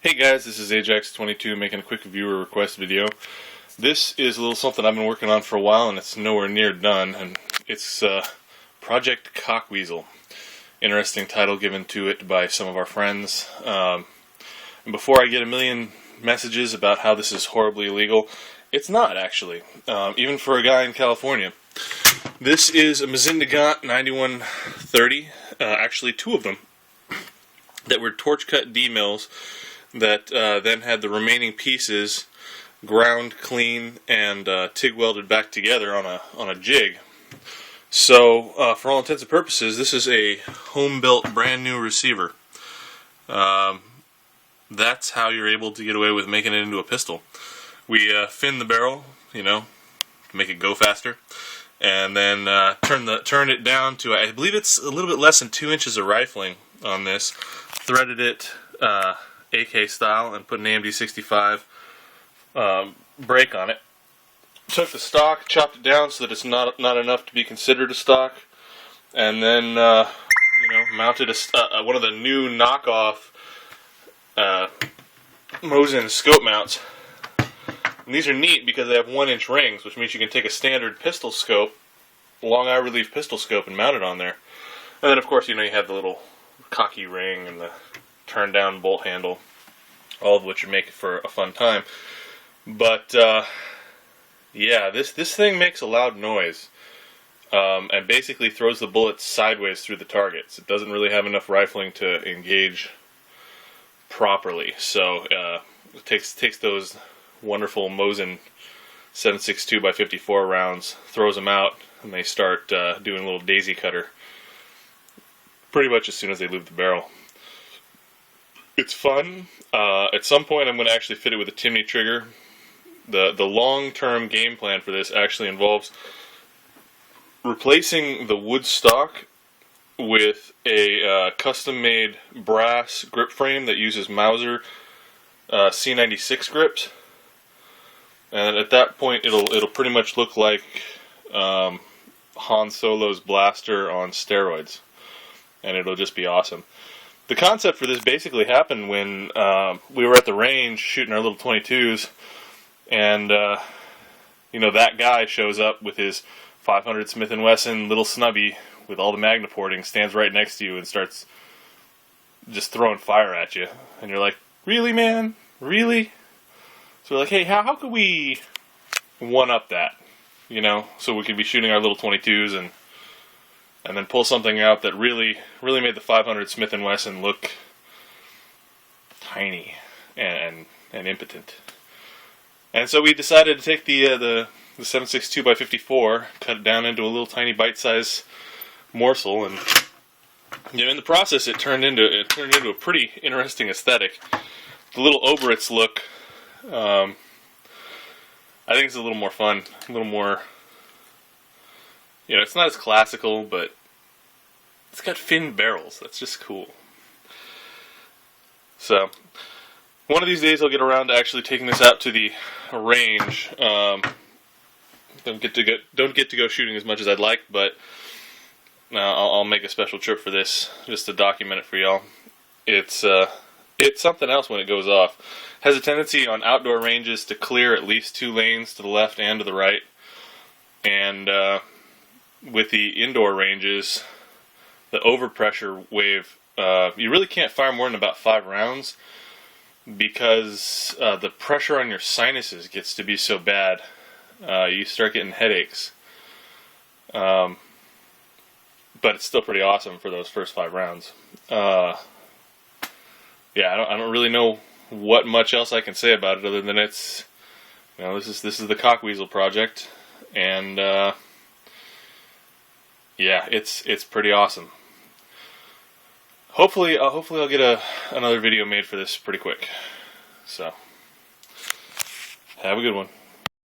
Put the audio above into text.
Hey guys, this is Ajax22 making a quick viewer request video. This is a little something I've been working on for a while and it's nowhere near done, and it's Project Cockweasle. Interesting title given to it by some of our friends. And before I get a million messages about how this is horribly illegal, it's not actually, even for a guy in California. This is a Mosin Nagant 9130, actually two of them, that were torch cut D mills that then had the remaining pieces ground clean and TIG welded back together on a jig. So for all intents and purposes, this is a home built brand new receiver. That's how you're able to get away with making it into a pistol. We fin the barrel, to make it go faster, and then turn it down to, I believe it's a little bit less than 2 inches of rifling on this. Threaded it AK style and put an AMD 65 brake on it. Took the stock, chopped it down so that it's not enough to be considered a stock, and then mounted one of the new knockoff Mosin scope mounts. And these are neat because they have 1-inch rings, which means you can take a standard pistol scope, long eye relief pistol scope, and mount it on there. And then of course you have the little cocky ring and the turn down bolt handle, all of which would make it for a fun time. But yeah, this thing makes a loud noise and basically throws the bullets sideways through the targets. It doesn't really have enough rifling to engage properly, so it takes those wonderful Mosin 7.62x54r rounds, throws them out, and they start doing a little daisy cutter pretty much as soon as they leave the barrel. It's fun. At some point I'm going to actually fit it with a Timney trigger. The long-term game plan for this actually involves replacing the wood stock with a custom-made brass grip frame that uses Mauser C96 grips. And at that point it'll pretty much look like Han Solo's blaster on steroids. And it'll just be awesome. The concept for this basically happened when we were at the range shooting our little 22s, and that guy shows up with his 500 Smith & Wesson little snubby with all the magna porting, stands right next to you and starts just throwing fire at you, and you're like, really, man? Really? So we're like, hey, how could we one-up that, so we could be shooting our little 22s and then pull something out that really made the 500 Smith & Wesson look tiny and impotent. And so we decided to take the 7.62x54r, cut it down into a little tiny bite-sized morsel, and in the process it turned into a pretty interesting aesthetic. The little Obrez look, I think it's a little more fun, a little more. It's not as classical, but it's got finned barrels. That's just cool. So, one of these days I'll get around to actually taking this out to the range. Don't get to go shooting as much as I'd like, but I'll make a special trip for this just to document it for y'all. It's something else when it goes off. Has a tendency on outdoor ranges to clear at least 2 lanes to the left and to the right, and with the indoor ranges, the overpressure wave, you really can't fire more than about 5 rounds because the pressure on your sinuses gets to be so bad, you start getting headaches. But it's still pretty awesome for those first 5 rounds. Yeah, I don't really know what much else I can say about it other than it's, this is the Cockweasle project, and yeah, it's pretty awesome. Hopefully I'll get another video made for this pretty quick. So, have a good one.